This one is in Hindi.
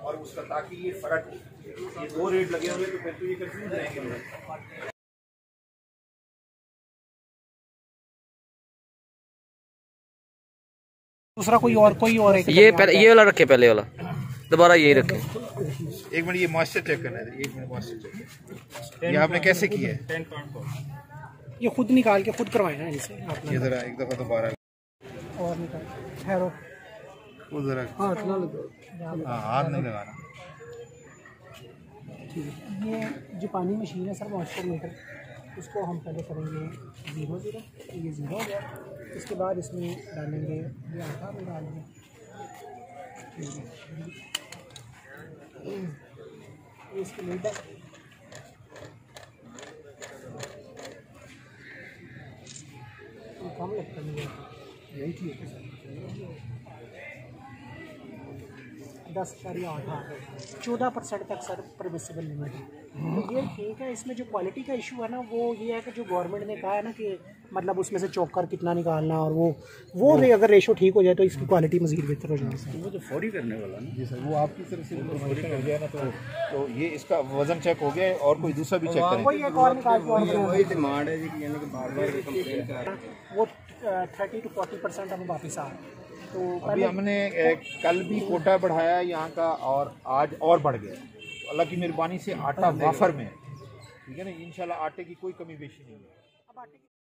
और उसका ताकि ये फर्क ये दो रेट लगे हुए तो फिर तो ये कंफ्यूज रहेंगे। दूसरा कोई और एक ये वाला रखे, पहले वाला दोबारा यही रखे। एक मिनट ये मॉइस्चर चेक करना है, एक मिनट मॉइस्चर चेक। ये आपने कैसे किया है? ये खुद निकाल के खुद करवाए ना इनसे। ये जरा एक दफा दोबारा और निकाल ठहरो वो जरा हाथ नहीं लगाना। ठीक है, ये जो पानी मशीन है सर मॉइस्चर मीटर, उसको हम पहले करेंगे 0 0, ये 0 हो गया। इसके बाद इसमें डालेंगे ये आटा में डालेंगे, ये इसकी लीड है। कम लगता है यही ठीक है सर। 10.8 14% तक सर परमिसिबल लिमिट है। तो ये ठीक है। इसमें जो क्वालिटी का इशू है ना वो ये है कि जो गवर्नमेंट ने कहा है ना कि मतलब उसमें से चोकर कितना निकालना, और वो अगर रेशो ठीक हो जाए तो इसकी क्वालिटी मज़ीद बेहतर हो जाएगी। वो तो फौरी करने वाला ना जी सर, वो आपकी तरफ से फौरी कर गया ना, तो ये इसका वजन चेक हो गया और कोई दूसरा भी चेक करें। वही डिमांड है जी, यानी कि बार-बार कंप्लेंट कर रहे हैं। वो 30 to 40% हमें वापस आ रहा है। तो अभी हमने कल भी कोटा बढ़ाया यहाँ का और आज और बढ़ गया। अल्लाह की मेहरबानी से आटा वाफर में है, ठीक है ना। इंशाल्लाह आटे की कोई कमी पेशी नहीं है।